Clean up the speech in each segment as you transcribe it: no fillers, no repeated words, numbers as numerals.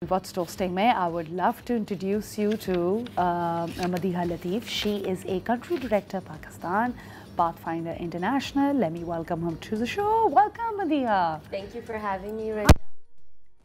What's Toasting Mein, I would love to introduce you to Madiha Latif. She is a country director, Pakistan, Pathfinder International. Let me welcome her to the show. Welcome, Madiha. Thank you for having me, Raja.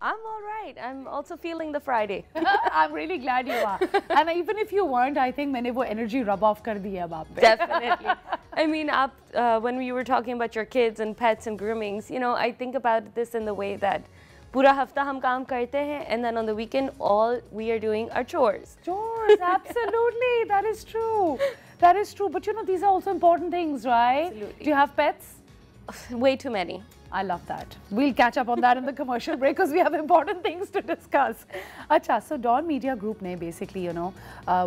I'm all right. I'm also feeling the Friday. I'm really glad you are. And even if you weren't, I think मैंने वो energy rub off कर दी है आप पे. Definitely. I mean, when we were talking about your kids and pets and groomings, you know, I think about this in the way that पूरा हफ्ता हम काम करते हैं, and then on the weekend, all we are doing are chores. Chores, absolutely. That is true. That is true. But you know, these are also important things, right? Absolutely. Do you have pets? Way too many. I love that. We'll catch up on that in the commercial break because we have important things to discuss. Acha, so Dawn Media Group ne basically, you know,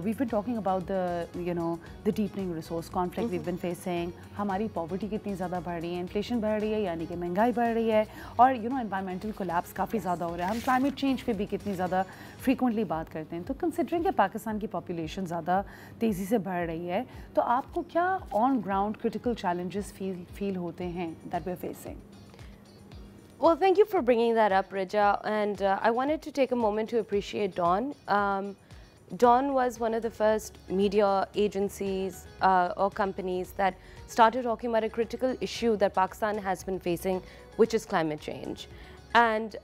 we've been talking about the, you know, the deepening resource conflict we've been facing. हमारी poverty कितनी ज़्यादा बढ़ रही है, inflation बढ़ रही है, यानी कि महंगाई बढ़ रही है, और you know, environmental collapse काफ़ी ज़्यादा हो रहा है. हम climate change पे भी कितनी ज़्यादा frequently बात करते हैं. तो considering कि पाकिस्तान की population ज़्यादा तेज़ी से बढ़ रही है, तो आपको क्या on ground critical challenges feel होते हैं that we're facing? Well, thank you for bringing that up, Raja. And I wanted to take a moment to appreciate Dawn. Dawn was one of the first media agencies or companies that started talking about a critical issue that Pakistan has been facing, which is climate change. And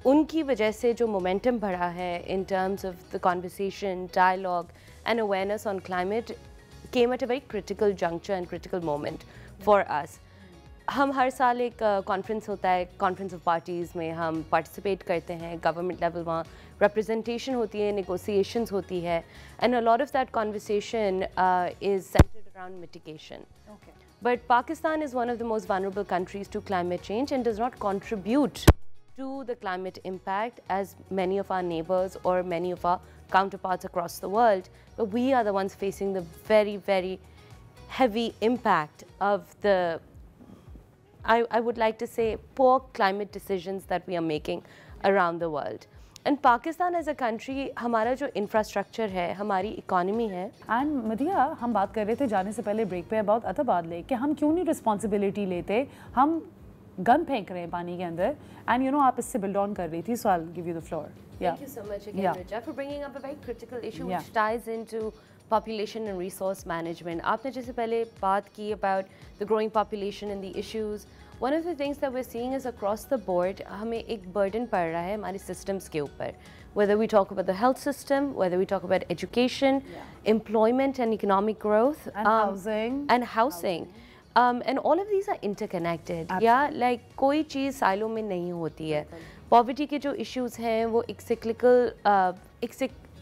उनकी वजह से जो momentum बढ़ा है in terms of the conversation, dialogue and awareness on climate came at a very critical juncture and critical moment for us. हम हर साल एक conference होता है, कॉन्फ्रेंस ऑफ पार्टीज़ में हम पार्टिसिपेट करते हैं, गवर्नमेंट लेवल वहाँ रिप्रेजेंटेशन होती है, नेगोशिएशंस होती है, and a lot of that conversation is centred around mitigation. But Pakistan is one of the most vulnerable countries to climate change and does not contribute to the climate impact as many of our neighbors or many of our counterparts across the world. But we are the ones facing the very, very heavy impact of the I would like to say poor climate decisions that we are making around the world. And Pakistan as a country, हमारा जो infrastructure है, हमारी economy है. And Madiha, हम बात कर रहे थे जाने से पहले break पे about अतबाद लेक कि हम क्यों नहीं responsibility लेते, हम गन फेंक रहे हैं पानी के अंदर. And you know आप इससे build on कर रही थी, so I'll give you the floor. Thank you so much again, Raja, for bringing up a very critical issue which ties into population and resource management. आपने जैसे पहले बात की about the growing population and the issues. One of the things that we're seeing is across the board, हमें एक burden पड़ रहा है हमारे systems के ऊपर. Whether we talk about the health system, whether we talk about education, employment and economic growth, and housing. And all of these are interconnected. Yeah, like कोई चीज़ सालों में नहीं होती है. Poverty के जो issues हैं वो एक cyclical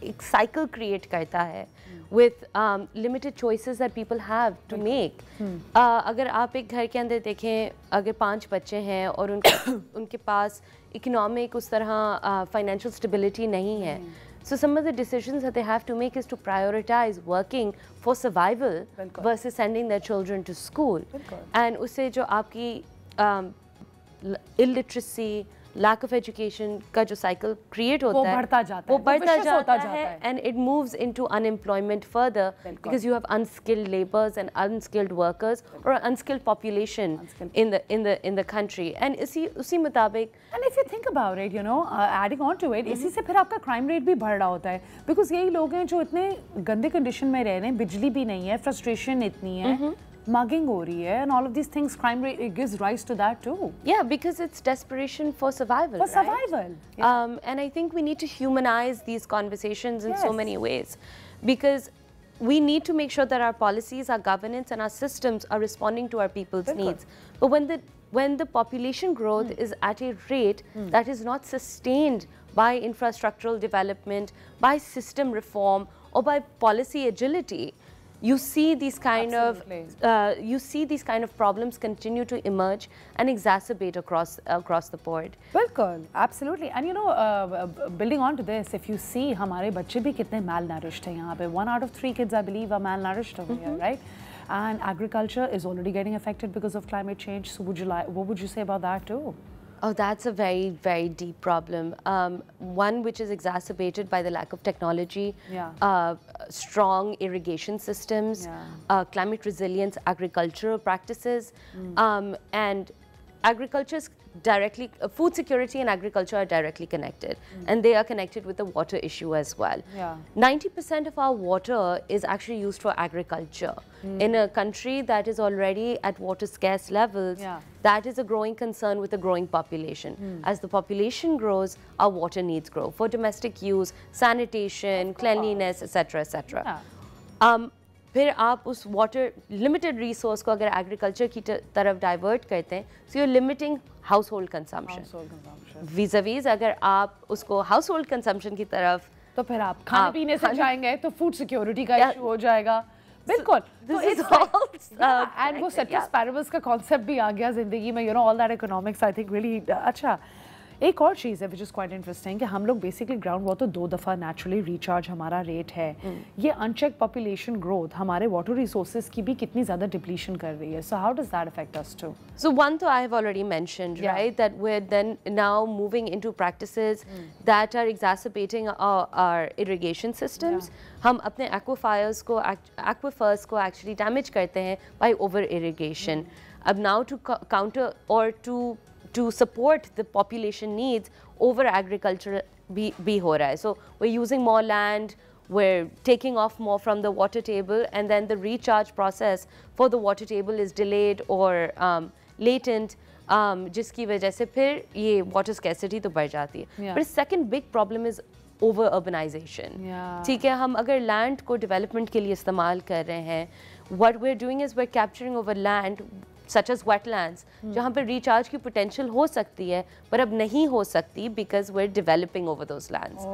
एक cycle create करता है with limited choices that people have to make. अगर आप एक घर के अंदर देखें, अगर 5 बच्चे हैं और उनके पास economic उस तरह financial stability नहीं है, so some of the decisions that they have to make is to prioritize working for survival versus sending their children to school. And उससे जो आपकी illiteracy, lack of education का जो cycle create होता है, वो बढ़ता जाता है, and it moves into unemployment further because you have unskilled laborers and unskilled workers or unskilled population in the country. And उसी मुताबिक, and if you think about it, you know, adding on to it, इसी से फिर आपका crime rate भी बढ़ रहा होता है because यही लोग हैं जो इतने गंदे condition में रह रहे हैं, बिजली भी नहीं है, frustration इतनी है, mugging हो रही है, and all of these things, crime rate, it gives rise to that too. Yeah, because it's desperation for survival. For survival. And I think we need to humanize these conversations in so many ways, because we need to make sure that our policies, our governance, and our systems are responding to our people's needs. But when the population growth is at a rate that is not sustained by infrastructural development, by system reform, or by policy agility, you see these kind of problems continue to emerge and exacerbate across the board. Bilkul, absolutely. And you know, building on to this, if you see, हमारे बच्चे भी कितने malnourished हैं यहाँ पे. 1 out of 3 kids, I believe, are malnourished over here, right? And agriculture is already getting affected because of climate change. So what would you say about that too? Oh, that's a very, very deep problem. One which is exacerbated by the lack of technology, strong irrigation systems, climate resilience, agricultural practices, and agriculture is directly, food security and agriculture are directly connected, and they are connected with the water issue as well. Yeah. 90% of our water is actually used for agriculture. In a country that is already at water scarce levels, that is a growing concern with a growing population. As the population grows, our water needs grow for domestic use, sanitation, cleanliness, etc., etc. फिर आप उस water limited resource को अगर agriculture की तरफ divert करते हैं, so you are limiting household consumption वीज़ अगर आप उसको हाउस होल्ड कंजम्पशन की तरफ, तो फिर आप खाने पीने से जाएंगे तो फूड सिक्योरिटी का इशू हो जाएगा. बिल्कुल. एंड वो सेट्स पैराबल्स का कॉन्सेप्ट भी आ गया जिंदगी में, you know, all that economics I think really अच्छा. एक और चीज़ है विच इज़ क्वाइट इंटरेस्टिंग कि हम लोग बेसिकली ग्राउंड वाटर 2 दफ़ा नेचुरली रिचार्ज हमारा रेट है. ये अनचेक पॉपुलेशन ग्रोथ हमारे वाटर रिसोर्सेज की भी कितनी ज़्यादा डिप्लीशन कर रही है. So how does that affect us too? So one तो I have already mentioned, right, that we're then now moving into practices that are exacerbating our irrigation systems. हम अपने aquifers को actually damage करते हैं by over irrigation. अब now to counter or to support the population needs, over agriculture भी हो रहा है. So we're using more land, we're taking off more from the water table, and then the recharge process for the water table is delayed or latent, जिसकी वजह से फिर ये water scarcity तो बढ़ जाती है. But second big problem is over urbanization. ठीक है, हम अगर land को development के लिए इस्तेमाल कर रहे हैं, what we're doing is we're capturing over land such as wetlands, जहाँ पर recharge की potential हो सकती है, पर अब नहीं हो सकती because we're developing over those lands.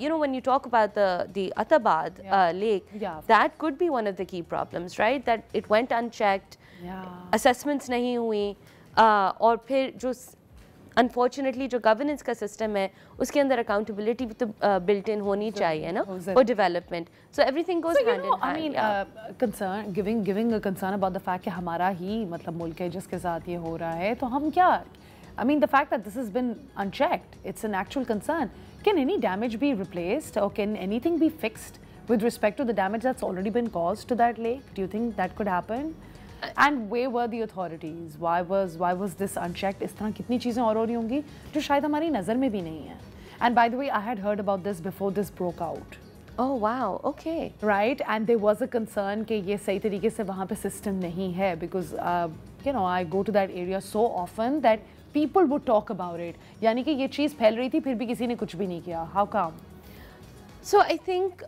You know, when you talk about the Attabad lake, that could be one of the key problems, right? That it went unchecked, assessments नहीं हुई, और फिर जो unfortunately जो governance का system है, उसके अंदर accountability भी तो built in होनी चाहिए ना for development. So everything goes hand in hand. I mean, concern, giving a concern about the fact कि हमारा ही मतलब मुल्क है जिसके साथ ये हो रहा है, तो हम क्या? I mean, the fact that this has been unchecked, it's an actual concern. Can any damage be replaced, or can anything be fixed with respect to the damage that's already been caused to that lake? Do you think that could happen? And where were the authorities? Why was this unchecked? इस तरह कितनी चीज़ें और हो रही होंगी जो शायद हमारी नज़र में भी नहीं है. And by the way, I had heard about this before this broke out. Oh wow, okay. Right, and there was a concern कि ये सही तरीके से वहाँ पे system नहीं है, because you know, I go to that area so often that people would talk about it. यानी कि ये चीज़ फैल रही थी फिर भी किसी ने कुछ भी नहीं किया. How come? So I think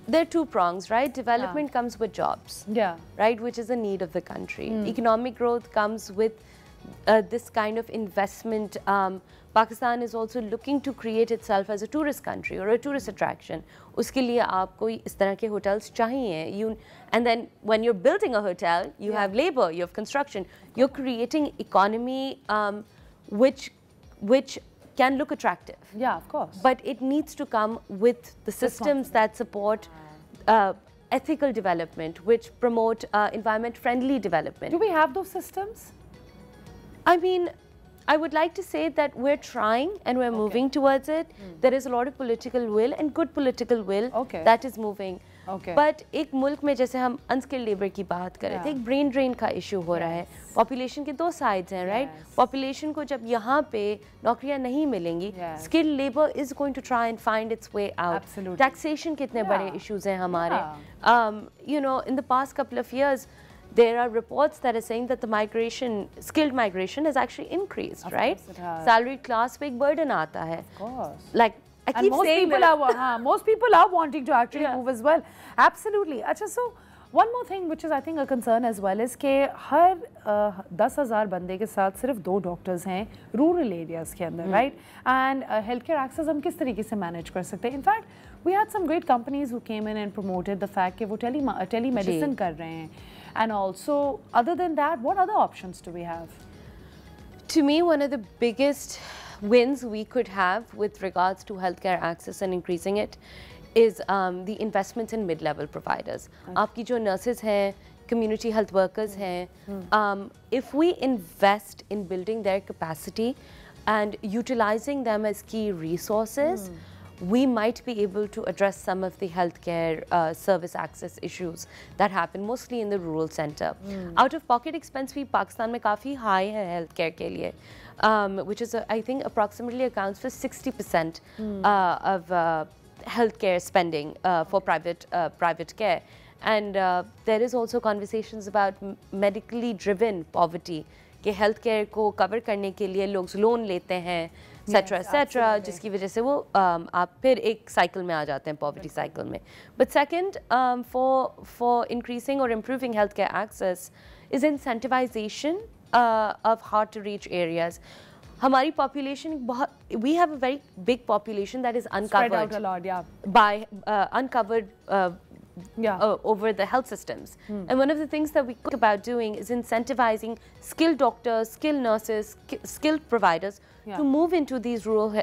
there are two prongs, right? Development comes with jobs, right, which is a need of the country. Economic growth comes with this kind of investment. Pakistan is also looking to create itself as a tourist country or a tourist attraction. उसके लिए आपको इस तरह के hotels चाहिए. And then when you're building a hotel, you have labor, you have construction, you're creating economy which can look attractive. Yeah, of course. But it needs to come with the systems that support ethical development, which promote environment-friendly development. Do we have those systems? I mean, I would like to say that we're trying and we're moving towards it. There is a lot of political will and good political will that is moving. But एक मुल्क में जैसे हम unskilled labor की बात कर रहे थे, एक brain drain का issue हो रहा है. Population के दो sides हैं, right? Population को जब यहाँ पे नौकरियाँ नहीं मिलेंगी, skilled labor is going to try and find its way out. Absolutely. Taxation कितने बड़े issues हैं हमारे. You know, in the past couple of years, there are reports that are saying that the migration, skilled migration, has actually increased, right? Salaried class पे एक burden आता है. Of course. Like I keep saying that. Most people are wanting to actually move as well. Absolutely. Achha, so one more thing which is I think a concern as well is कि हर 10,000 बंदे के साथ सिर्फ 2 doctors हैं rural areas के अंदर, right? And healthcare access हम किस तरीके से मैनेज कर सकते हैं? In fact, we had some great companies who came in and promoted the fact कि वो telemedicine कर रहे हैं. And also, other than that, what other options do we have? To me, one of the biggest wins we could have with regards to healthcare access and increasing it is the investments in mid-level providers. आपकी जो nurses हैं, community health workers हैं, if we invest in building their capacity and utilizing them as key resources, we might be able to address some of the healthcare service access issues that happen mostly in the rural center. Out of pocket expense भी पाकिस्तान में काफ़ी high है healthcare के लिए. which is, I think, approximately accounts for 60% of healthcare spending for private care. And there is also conversations about medically driven poverty, कि health care को cover करने के लिए लोग loan लेते हैं, etc., जिसकी वजह से वो आप फिर एक cycle में आ जाते हैं, poverty cycle में. But second, for increasing or improving healthcare access is incentivization of hard to reach areas. हमारी population बहुत, we have a very big population that is uncovered. Spread out a lot, yeah. By uncovered over the health systems. And one of the things that we think about doing is incentivizing skilled doctors, skilled nurses, skilled providers to move into these rural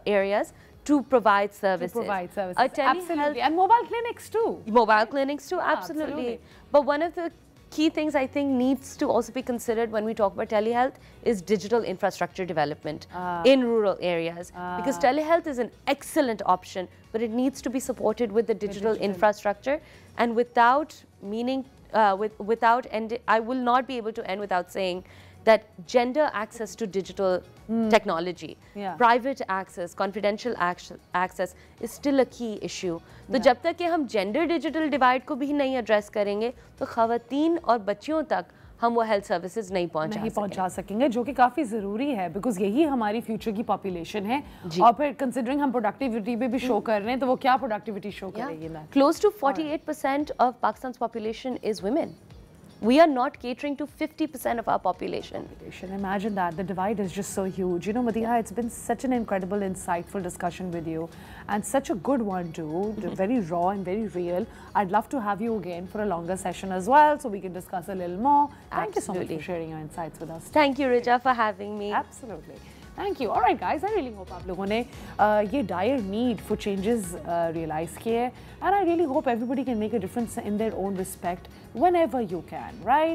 areas to provide services. Absolutely. And mobile clinics too. Mobile clinics too, absolutely. But one of the key things I think needs to also be considered when we talk about telehealth is digital infrastructure development in rural areas. Because telehealth is an excellent option, but it needs to be supported with the digital infrastructure. And without I will not be able to end without saying that gender access to digital technology, private access, confidential access is still a key issue. तो जब तक कि हम gender digital divide को भी नहीं address करेंगे, तो ख़वातीन और बच्चियों तक हम वो health services नहीं पहुंचा सकेंगे, जो कि काफ़ी ज़रूरी है, because यही हमारी future की population है. और फिर considering हम productivity पे भी show कर रहे हैं, तो वो क्या productivity show करेगी ना? Close to 48% of Pakistan's population is women. We are not catering to 50% of our population. Imagine that. The divide is just so huge. You know, Madiha, it's been such an incredible, insightful discussion with you, and such a good one too, very raw and very real. I'd love to have you again for a longer session as well, so we can discuss a little more. Thank you so much for sharing your insights with us. Thank you, Rija, for having me. Absolutely. Thank you. All right, guys. I really hope आप लोगों ने ये dire need for changes realize किए, and I really hope everybody can make a difference in their own respect whenever you can, right?